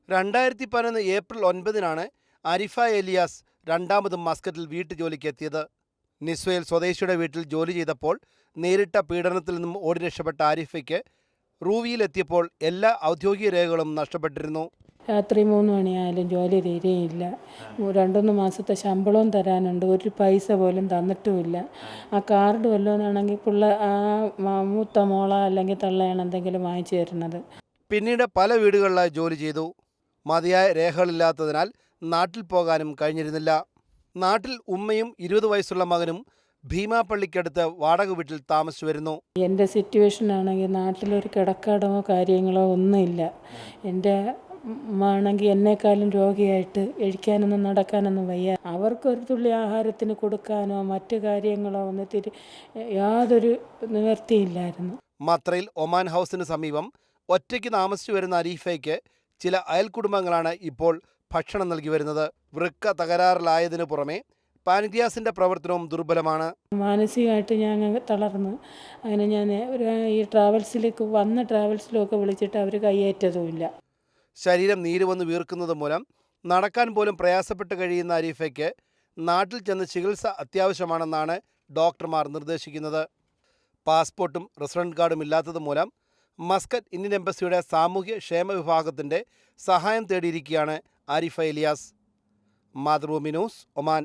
2011 April 9-നാണ് Arifa Elias രണ്ടാമതും മസ്കറ്റിൽ വീട്ടുജോലിക്ക് എത്തിയത്. നിസ്വയിൽ സ്വദേശിയുടെ വീട്ടിൽ ജോലി ചെയ്തപ്പോൾ നേരിട്ട പീഡനത്തിൽ നിന്നും ഓടി രക്ഷപ്പെട്ട ആരിഫയ്ക്ക് റൂവിയിലെത്തിയപ്പോൾ എല്ലാ ഔദ്യോഗിക രേഖകളും നഷ്ടപ്പെട്ടിരുന്നു. രാത്രി 3 മണിയായാലും ജോലി തീരെയില്ല. 2-3 മാസത്തെ ശമ്പളവും തരാനുണ്ട്, ഒരു പൈസ പോലും തന്നിട്ടുമില്ല. ആ കാർഡ് വല്ലതുമാണെങ്കിൽ മൂത്ത മോള അല്ലെങ്കിൽ തള്ളയാണ് എന്തെങ്കിലും വാങ്ങിച്ചു തരുന്നത്. പിന്നീട് പല വീടുകളിലായി ജോലി ചെയ്തു. മതിയായ രേഖകളില്ലാത്തതിനാൽ നാട്ടിൽ പോകാനും കഴിഞ്ഞിരുന്നില്ല. നാട്ടിൽ ഉമ്മയും 20 വയസ്സുള്ള മകനും ഭീമാപ്പള്ളിക്കടുത്ത് വാടക വീട്ടിൽ താമസിച്ചു വരുന്നു. എൻ്റെ സിറ്റുവേഷൻ ആണെങ്കിൽ നാട്ടിലൊരു കിടക്കടമോ കാര്യങ്ങളോ ഒന്നുമില്ല. എൻ്റെ ഉമ്മ ആണെങ്കിൽ എന്നെക്കാളും രോഗിയായിട്ട് എഴിക്കാനൊന്നും നടക്കാനൊന്നും വയ്യ. അവർക്കൊരു തുള്ളി ആഹാരത്തിന് കൊടുക്കാനോ മറ്റു കാര്യങ്ങളോ യാതൊരു നിവൃത്തിയില്ലായിരുന്നു. മത്രയിൽ ഒമാൻ ഹൗസിന് സമീപം ഒറ്റയ്ക്ക് താമസിച്ചു വരുന്ന അരീഫയ്ക്ക് ചില അയൽക്കുടുംബങ്ങളാണ് ഇപ്പോൾ ഭക്ഷണം നൽകി വരുന്നത്. വൃക്ക തകരാറിലായതിനു പുറമെ പാൻക്രിയാസിൻ്റെ പ്രവർത്തനവും ദുർബലമാണ്. മാനസികമായിട്ട് ഞാൻ തളർന്നു. അങ്ങനെ ഞാൻ ഈ ട്രാവൽസിലൊക്കെ വിളിച്ചിട്ട് അവർ കയ്യേറ്റതുമില്ല. ശരീരം നീര് വന്ന് വീർക്കുന്നത് മൂലം നടക്കാൻ പോലും പ്രയാസപ്പെട്ട് കഴിയുന്ന അരീഫയ്ക്ക് നാട്ടിൽ ചെന്ന് ചികിത്സ അത്യാവശ്യമാണെന്നാണ് ഡോക്ടർമാർ നിർദ്ദേശിക്കുന്നത്. പാസ്പോർട്ടും റെസിഡൻറ്റ് കാർഡും ഇല്ലാത്തത് മൂലം മസ്കറ്റ് ഇന്ത്യൻ എംബസിയുടെ സാമൂഹ്യ ക്ഷേമ വിഭാഗത്തിൻ്റെ സഹായം തേടിയിരിക്കുകയാണ് ആരിഫ ഏലിയാസ്. Mathrubhumi news, Oman.